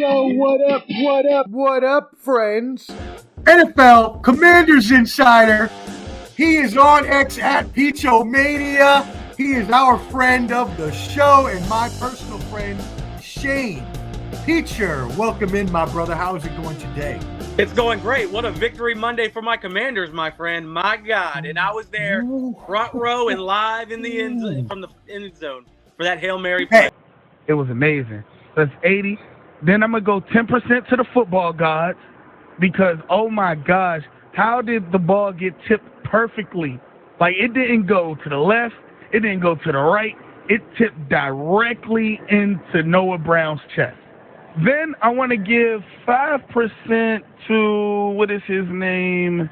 Yo, what up, what up, what up, friends? NFL Commanders Insider. He is on X at Peachomania. He is our friend of the show and my personal friend, Shane Peacher. Welcome in, my brother. How is it going today? It's going great. What a victory Monday for my Commanders, my friend. My God. And I was there front row and live in the end from the end zone for that Hail Mary play. It was amazing. That's 80. Then I'm going to go 10% to the football gods because, oh my gosh, how did the ball get tipped perfectly? Like, it didn't go to the left. It didn't go to the right. It tipped directly into Noah Brown's chest. Then I want to give 5% to, what is his name?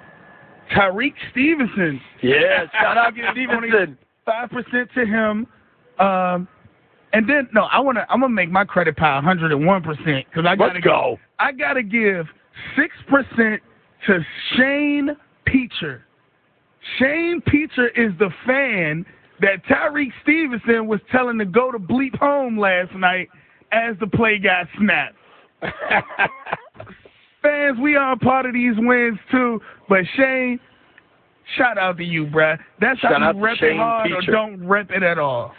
Tyrique Stevenson. Yeah, shout out to Stevenson. 5% to him. And then I'm gonna make my credit pile 101% because I gotta give 6% to Shane Peacher. Shane Peacher is the fan that Tyrique Stevenson was telling to go to bleep home last night as the play got snapped. Fans, we are a part of these wins too, but Shane, shout out to you, bruh. That's how you rep it hard or don't rep it at all.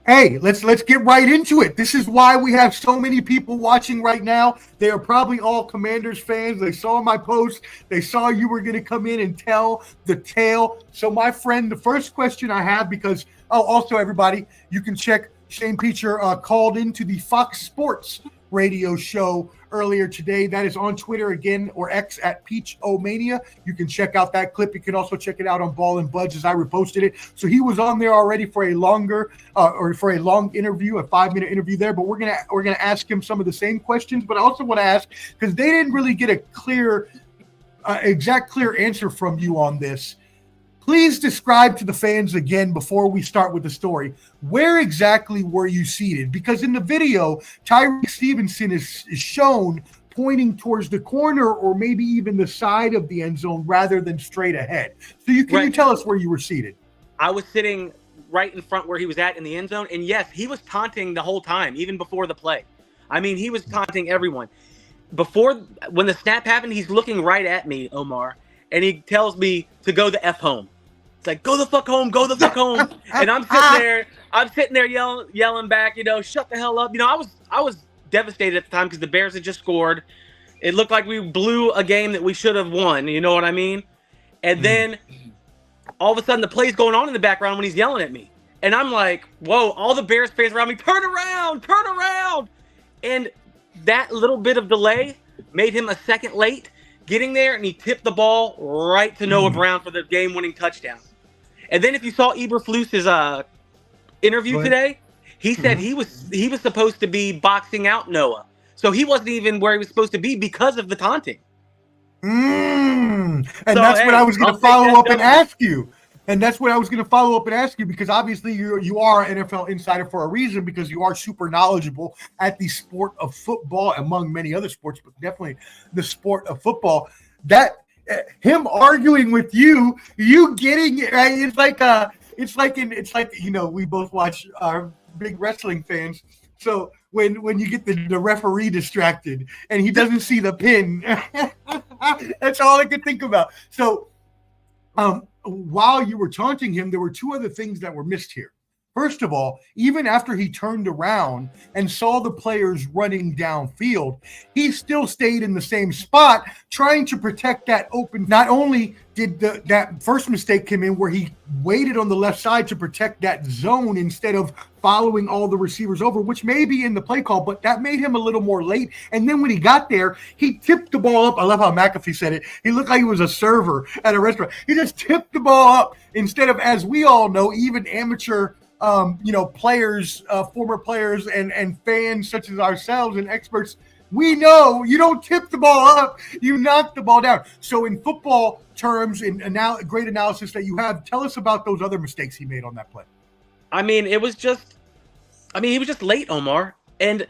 Hey, let's get right into it. This is why we have so many people watching right now. They are probably all Commanders fans. They saw my post. They saw you were going to come in and tell the tale. So, my friend, the first question I have, because, also everybody, you can check Shane Peacher called into the Fox Sports radio show earlier today. That is on Twitter again, or X at Peachomania. You can check out that clip. You can also check it out on Ball and Buds as I reposted it. So he was on there already for a long interview, a 5-minute interview there. But we're gonna ask him some of the same questions. But I also want to ask, because they didn't really get a clear answer from you on this. Please describe to the fans again before we start with the story. Where exactly were you seated? Because in the video, Tyrique Stevenson is shown pointing towards the corner or maybe even the side of the end zone rather than straight ahead. So you tell us where you were seated? I was sitting right in front where he was at in the end zone. And yes, he was taunting the whole time, even before the play. I mean, he was taunting everyone. When the snap happened, he's looking right at me, Omar, and he tells me to go the F home. It's like, go the fuck home, go the fuck home. And I'm sitting there yelling back, shut the hell up. I was devastated at the time because the Bears had just scored. It looked like we blew a game that we should have won. You know what I mean? And then all of a sudden the play's going on in the background when he's yelling at me. And I'm like, whoa, all the Bears fans around me, turn around. And that little bit of delay made him a second late getting there, and he tipped the ball right to Noah Brown for the game-winning touchdown. And then if you saw Eberflus's interview today, he said he was supposed to be boxing out Noah. So he wasn't even where he was supposed to be because of the taunting. And that's what I was going to follow up and ask you. Because obviously you are an NFL insider for a reason, because you are super knowledgeable at the sport of football, among many other sports, but definitely the sport of football. That him arguing with you getting it right. It's like we both watch our big wrestling fans. So when you get the referee distracted and he doesn't see the pin, that's all I could think about. So, while you were taunting him, there were two other things that were missed here. First of all, even after he turned around and saw the players running downfield, he still stayed in the same spot trying to protect that open. Not only did that first mistake come in where he waited on the left side to protect that zone instead of following all the receivers over, which may be in the play call, but that made him a little more late. And then when he got there, he tipped the ball up. I love how McAfee said it. He looked like he was a server at a restaurant. He just tipped the ball up instead of, as we all know, even amateur players, former players and fans such as ourselves and experts, we know you don't tip the ball up, you knock the ball down. So in football terms, in great analysis that you have, tell us about those other mistakes he made on that play. I mean, he was just late, Omar. And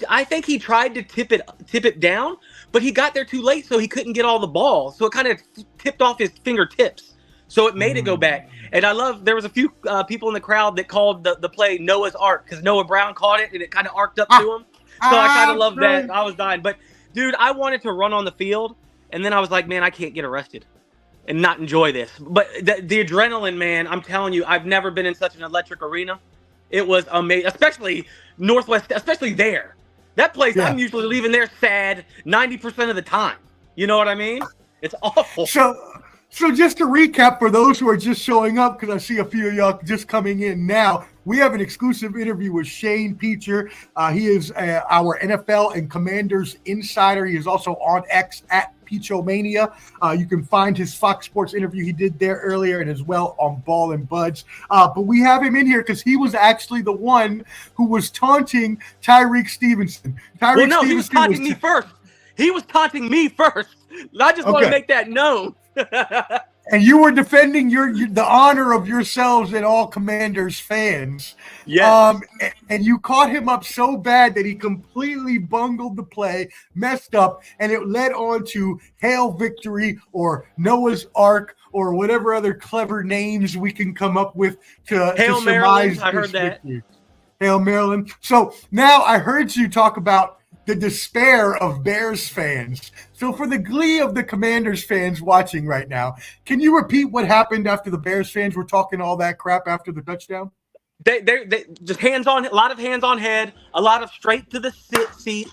I think he tried to tip it down, but he got there too late, so he couldn't get all the ball. So it kind of tipped off his fingertips. So it made it go back. And I love, there was a few people in the crowd that called the play Noah's Ark, because Noah Brown caught it and it kind of arced up to him. So I kind of love that. I was dying. But, dude, I wanted to run on the field, and then I was like, man, I can't get arrested and not enjoy this. But the adrenaline, man, I'm telling you, I've never been in such an electric arena. It was amazing, especially Northwest, especially there. That place, I'm usually leaving there sad 90% of the time. You know what I mean? It's awful. So just to recap for those who are just showing up, because I see a few of y'all just coming in now, we have an exclusive interview with Shane Peacher. He is our NFL and Commanders insider. He is also on X at Peachomania. You can find his Fox Sports interview he did there earlier and as well on Ball and Buds. But we have him in here because he was actually the one who was taunting Tyrique Stevenson. He was taunting me first. He was taunting me first. I just want to make that known. And you were defending the honor of yourselves and all Commanders fans. Yes. And you caught him up so bad that he completely bungled the play, messed up, and it led on to Hail Victory or Noah's Ark or whatever other clever names we can come up with to Hail Maryland. I heard that. Hail Maryland. So now I heard you talk about the despair of Bears fans. So for the glee of the Commanders fans watching right now, can you repeat what happened after the Bears fans were talking all that crap after the touchdown? They just hands on, a lot of hands on head, a lot of straight to the seat.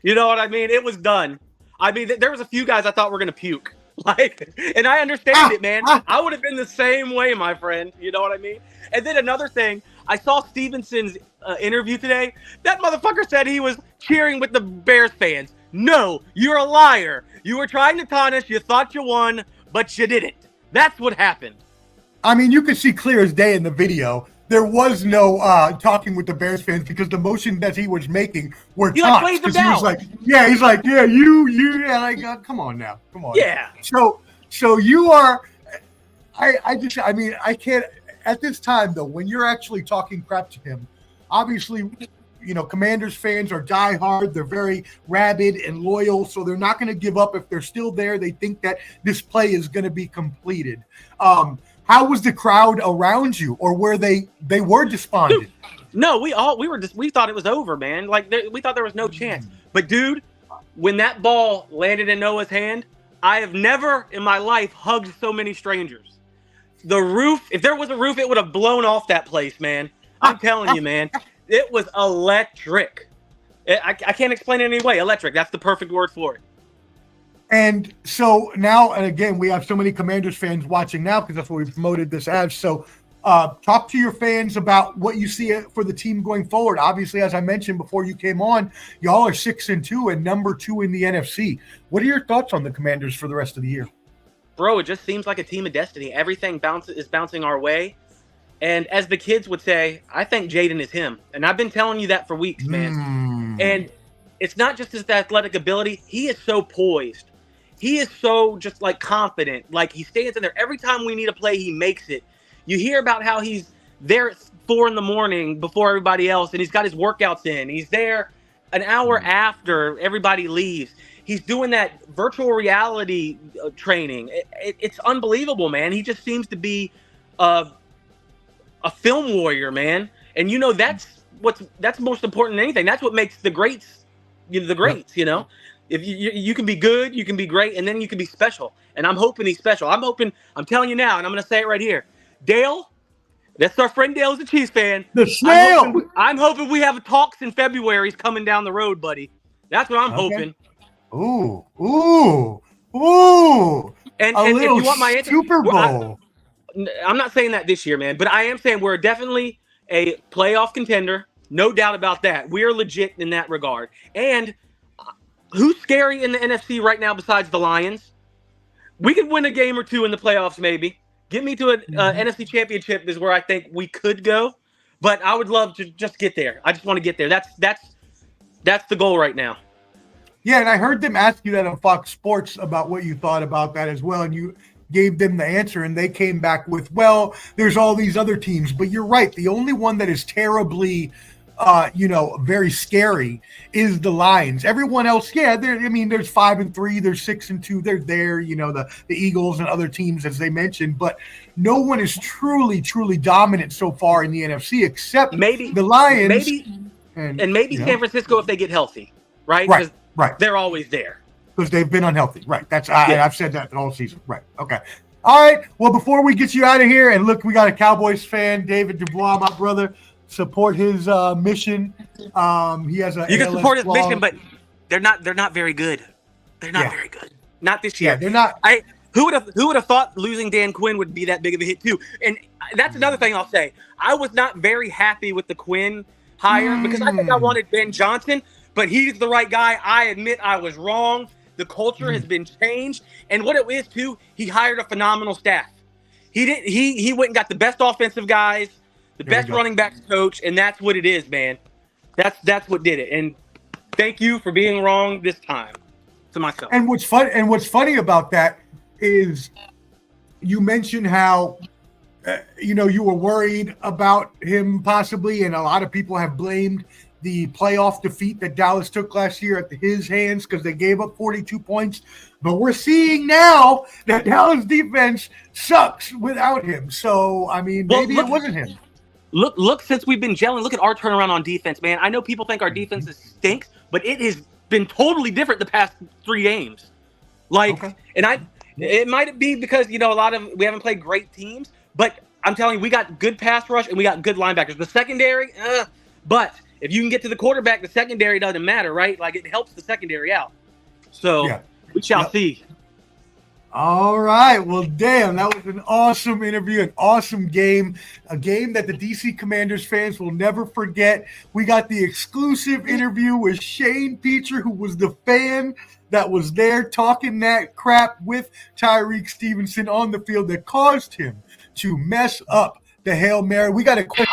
You know what I mean? It was done. I mean, there was a few guys I thought were going to puke. And I understand it, man. I would have been the same way, my friend. You know what I mean? And then another thing, I saw Stevenson's interview today. That motherfucker said he was cheering with the Bears fans. No, you're a liar. You were trying to taunt us. You thought you won, but you didn't. That's what happened. I mean, you could see clear as day in the video. There was no talking with the Bears fans because the motion that he was making were taunts. He was like, come on now. Come on. Yeah. So you are, I can't, at this time though, when you're actually talking crap to him, obviously, you know, Commanders fans are diehard. They're very rabid and loyal, so they're not going to give up if they're still there. They think that this play is going to be completed. How was the crowd around you, or were they were despondent? No, we thought it was over, man. Like we thought there was no chance. But dude, when that ball landed in Noah's hand, I have never in my life hugged so many strangers. The roof, if there was a roof, it would have blown off that place, man. I'm telling you, man. It was electric. I can't explain it any way. Electric. That's the perfect word for it. And so now, and again, we have so many Commanders fans watching now because that's what we promoted this as. So talk to your fans about what you see for the team going forward. Obviously, as I mentioned before you came on, y'all are 6-2 and number 2 in the NFC. What are your thoughts on the Commanders for the rest of the year? Bro, it just seems like a team of destiny. Everything is bouncing our way. And as the kids would say, I think Jaden is him. And I've been telling you that for weeks, man. And it's not just his athletic ability. He is so poised. He is so just like confident. Like he stands in there. Every time we need a play, he makes it. You hear about how he's there at 4 a.m. before everybody else. And he's got his workouts in. He's there an hour after everybody leaves. He's doing that virtual reality training. It's unbelievable, man. He just seems to be a film warrior, man. And you know that's most important than anything. That's what makes the greats, the greats. You know, if you can be good, you can be great, and then you can be special. And I'm hoping he's special. I'm telling you now, and I'm going to say it right here, Dale. That's our friend Dale, is a Chiefs fan. The snail. I'm hoping we have talks in February. He's coming down the road, buddy. That's what I'm hoping. Ooh. And if you want my answer, Super Bowl. I'm not saying that this year, man, but I am saying we're definitely a playoff contender. No doubt about that. We are legit in that regard. And who's scary in the NFC right now besides the Lions? We could win a game or two in the playoffs, maybe. Get me to an NFC championship is where I think we could go. But I would love to just get there. I just want to get there. That's the goal right now. Yeah, and I heard them ask you that on Fox Sports about what you thought about that as well, and you gave them the answer, and they came back with, well, there's all these other teams. But you're right. The only one that is terribly, very scary is the Lions. Everyone else, there's 5-3, there's 6-2, they're there, the Eagles and other teams, as they mentioned. But no one is truly, truly dominant so far in the NFC except maybe the Lions. and maybe San Francisco if they get healthy, right? Right. They're always there. Because they've been unhealthy. Right. I've said that the whole season. Right. Okay. All right. Well, before we get you out of here, and look, we got a Cowboys fan, David Dubois, my brother. Support his mission. He has a. You can support his mission, but they're not very good. They're not very good. Not this year. Yeah, they're not. Who would have thought losing Dan Quinn would be that big of a hit too? And that's another thing I'll say. I was not very happy with the Quinn hire because I think I wanted Ben Johnson, but he's the right guy. I admit I was wrong. The culture has been changed, and what it is too, he hired a phenomenal staff. He went and got the best offensive guys, the best running backs coach, and that's what it is, man. That's what did it. And thank you for being wrong this time to myself. And what's funny about that is you mentioned how you were worried about him possibly, and a lot of people have blamed the playoff defeat that Dallas took last year at his hands because they gave up 42 points. But we're seeing now that Dallas defense sucks without him. So, I mean, maybe it wasn't him. Look, since we've been gelling, look at our turnaround on defense, man. I know people think our defense stinks, but it has been totally different the past 3 games. It might be because, we haven't played great teams, but I'm telling you, we got good pass rush and we got good linebackers. The secondary, but if you can get to the quarterback, the secondary doesn't matter, right? Like, it helps the secondary out. So we shall see. All right. Well, damn, that was an awesome interview, an awesome game, a game that the DC Commanders fans will never forget. We got the exclusive interview with Shane Peacher, who was the fan that was there talking that crap with Tyrique Stevenson on the field that caused him to mess up the Hail Mary. We got a quick...